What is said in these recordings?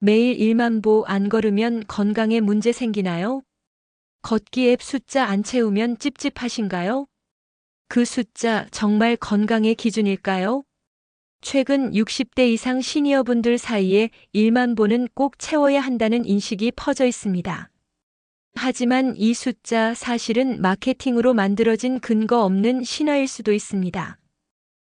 매일 1만 보 안 걸으면 건강에 문제 생기나요? 걷기 앱 숫자 안 채우면 찝찝하신가요? 그 숫자 정말 건강의 기준일까요? 최근 60대 이상 시니어분들 사이에 1만 보는 꼭 채워야 한다는 인식이 퍼져 있습니다. 하지만 이 숫자 사실은 마케팅으로 만들어진 근거 없는 신화일 수도 있습니다.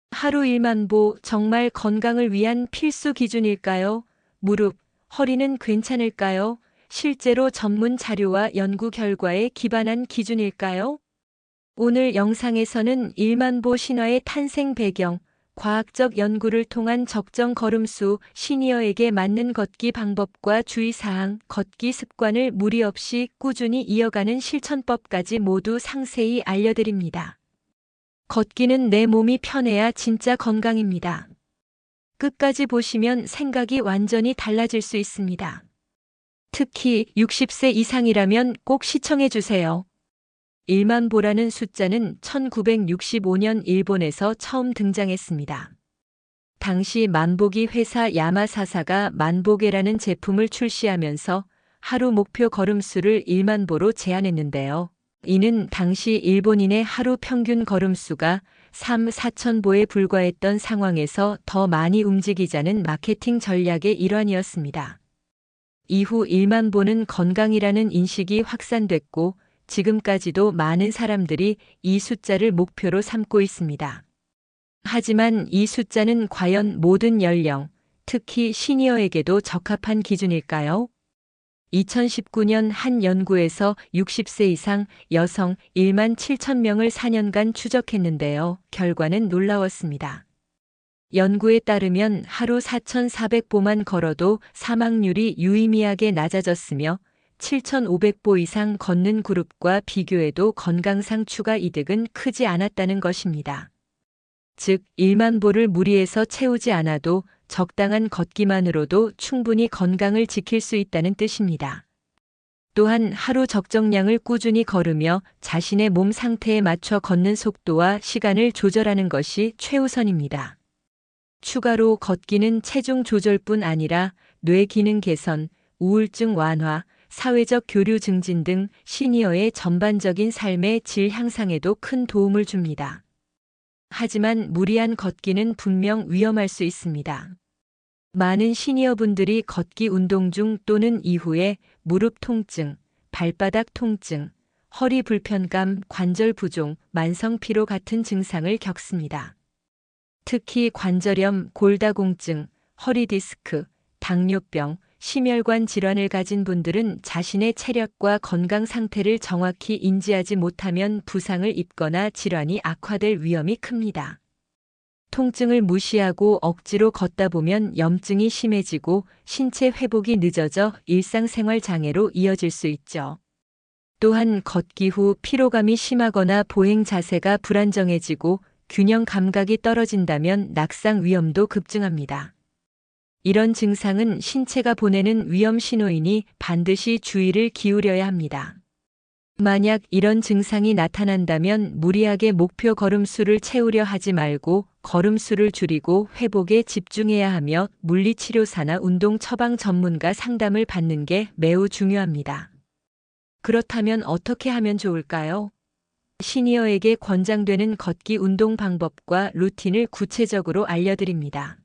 하루 1만 보 정말 건강을 위한 필수 기준일까요? 무릎, 허리는 괜찮을까요? 실제로 전문 자료와 연구 결과에 기반한 기준일까요? 오늘 영상에서는 1만 보 신화의 탄생 배경, 과학적 연구를 통한 적정 걸음수, 시니어에게 맞는 걷기 방법과 주의사항, 걷기 습관을 무리 없이 꾸준히 이어가는 실천법까지 모두 상세히 알려드립니다. 걷기는 내 몸이 편해야 진짜 건강입니다. 끝까지 보시면 생각이 완전히 달라질 수 있습니다. 특히 60세 이상이라면 꼭 시청해 주세요. 1만 보라는 숫자는 1965년 일본에서 처음 등장했습니다. 당시 만보기 회사 야마사사가 만보계라는 제품을 출시하면서 하루 목표 걸음수를 1만 보로 제한했는데요. 이는 당시 일본인의 하루 평균 걸음수가 3, 4천 보에 불과했던 상황에서 더 많이 움직이자는 마케팅 전략의 일환이었습니다. 이후 1만 보는 건강이라는 인식이 확산됐고 지금까지도 많은 사람들이 이 숫자를 목표로 삼고 있습니다. 하지만 이 숫자는 과연 모든 연령, 특히 시니어에게도 적합한 기준일까요? 2019년 한 연구에서 60세 이상 여성 1만 7천 명을 4년간 추적했는데요. 결과는 놀라웠습니다. 연구에 따르면 하루 4,400보만 걸어도 사망률이 유의미하게 낮아졌으며 7,500보 이상 걷는 그룹과 비교해도 건강상 추가 이득은 크지 않았다는 것입니다. 즉, 1만 보를 무리해서 채우지 않아도 적당한 걷기만으로도 충분히 건강을 지킬 수 있다는 뜻입니다. 또한 하루 적정량을 꾸준히 걸으며 자신의 몸 상태에 맞춰 걷는 속도와 시간을 조절하는 것이 최우선입니다. 추가로 걷기는 체중 조절뿐 아니라 뇌 기능 개선, 우울증 완화, 사회적 교류 증진 등 시니어의 전반적인 삶의 질 향상에도 큰 도움을 줍니다. 하지만 무리한 걷기는 분명 위험할 수 있습니다. 많은 시니어분들이 걷기 운동 중 또는 이후에 무릎 통증, 발바닥 통증, 허리 불편감, 관절 부종, 만성 피로 같은 증상을 겪습니다. 특히 관절염, 골다공증, 허리 디스크, 당뇨병, 심혈관 질환을 가진 분들은 자신의 체력과 건강 상태를 정확히 인지하지 못하면 부상을 입거나 질환이 악화될 위험이 큽니다. 통증을 무시하고 억지로 걷다 보면 염증이 심해지고 신체 회복이 늦어져 일상생활 장애로 이어질 수 있죠. 또한 걷기 후 피로감이 심하거나 보행 자세가 불안정해지고 균형 감각이 떨어진다면 낙상 위험도 급증합니다. 이런 증상은 신체가 보내는 위험 신호이니 반드시 주의를 기울여야 합니다. 만약 이런 증상이 나타난다면 무리하게 목표 걸음수를 채우려 하지 말고 걸음수를 줄이고 회복에 집중해야 하며 물리치료사나 운동 처방 전문가 상담을 받는 게 매우 중요합니다. 그렇다면 어떻게 하면 좋을까요? 시니어에게 권장되는 걷기 운동 방법과 루틴을 구체적으로 알려드립니다.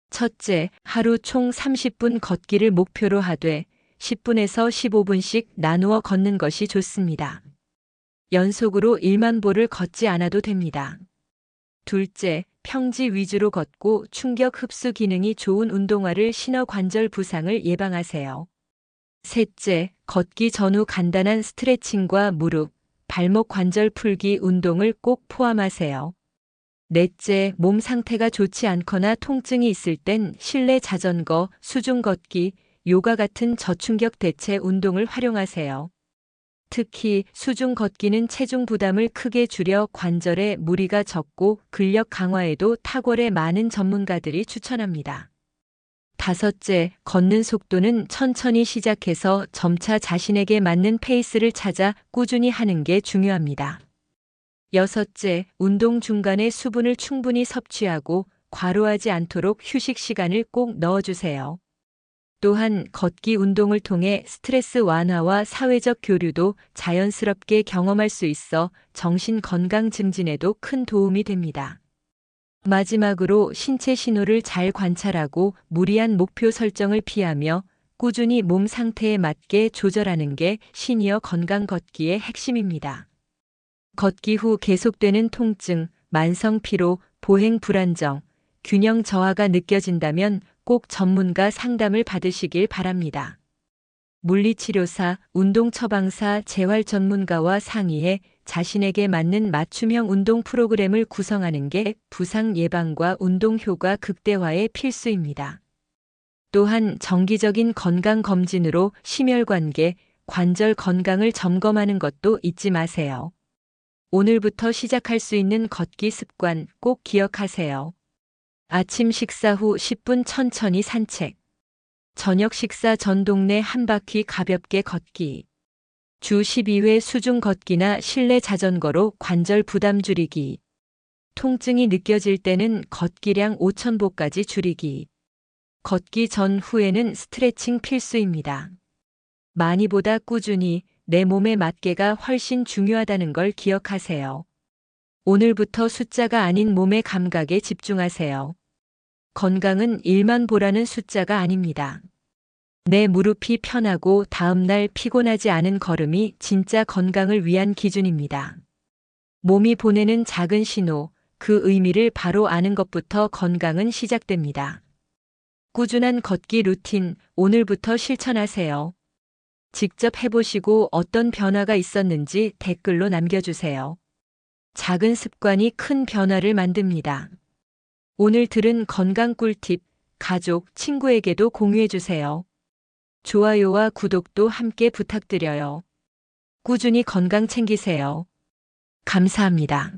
첫째, 하루 총 30분 걷기를 목표로 하되 10분에서 15분씩 나누어 걷는 것이 좋습니다. 연속으로 1만 보를 걷지 않아도 됩니다. 둘째, 평지 위주로 걷고 충격 흡수 기능이 좋은 운동화를 신어 관절 부상을 예방하세요. 셋째, 걷기 전후 간단한 스트레칭과 무릎, 발목 관절 풀기 운동을 꼭 포함하세요. 넷째, 몸 상태가 좋지 않거나 통증이 있을 땐 실내 자전거, 수중 걷기, 요가 같은 저충격 대체 운동을 활용하세요. 특히 수중 걷기는 체중 부담을 크게 줄여 관절에 무리가 적고 근력 강화에도 탁월해 많은 전문가들이 추천합니다. 다섯째, 걷는 속도는 천천히 시작해서 점차 자신에게 맞는 페이스를 찾아 꾸준히 하는 게 중요합니다. 여섯째, 운동 중간에 수분을 충분히 섭취하고 과로하지 않도록 휴식 시간을 꼭 넣어주세요. 또한 걷기 운동을 통해 스트레스 완화와 사회적 교류도 자연스럽게 경험할 수 있어 정신 건강 증진에도 큰 도움이 됩니다. 마지막으로 신체 신호를 잘 관찰하고 무리한 목표 설정을 피하며 꾸준히 몸 상태에 맞게 조절하는 게 시니어 건강 걷기의 핵심입니다. 걷기 후 계속되는 통증, 만성 피로, 보행 불안정, 균형 저하가 느껴진다면 꼭 전문가 상담을 받으시길 바랍니다. 물리치료사, 운동처방사, 재활 전문가와 상의해 자신에게 맞는 맞춤형 운동 프로그램을 구성하는 게 부상 예방과 운동 효과 극대화의 필수입니다. 또한 정기적인 건강 검진으로 심혈관계, 관절 건강을 점검하는 것도 잊지 마세요. 오늘부터 시작할 수 있는 걷기 습관 꼭 기억하세요. 아침 식사 후 10분 천천히 산책. 저녁 식사 전 동네 한 바퀴 가볍게 걷기. 주 12회 수중 걷기나 실내 자전거로 관절 부담 줄이기. 통증이 느껴질 때는 걷기량 5,000보까지 줄이기. 걷기 전 후에는 스트레칭 필수입니다. 많이보다 꾸준히 내 몸의 맞게가 훨씬 중요하다는 걸 기억하세요. 오늘부터 숫자가 아닌 몸의 감각에 집중하세요. 건강은 일만 보라는 숫자가 아닙니다. 내 무릎이 편하고 다음날 피곤하지 않은 걸음이 진짜 건강을 위한 기준입니다. 몸이 보내는 작은 신호, 그 의미를 바로 아는 것부터 건강은 시작됩니다. 꾸준한 걷기 루틴, 오늘부터 실천하세요. 직접 해보시고 어떤 변화가 있었는지 댓글로 남겨주세요. 작은 습관이 큰 변화를 만듭니다. 오늘 들은 건강 꿀팁, 가족, 친구에게도 공유해주세요. 좋아요와 구독도 함께 부탁드려요. 꾸준히 건강 챙기세요. 감사합니다.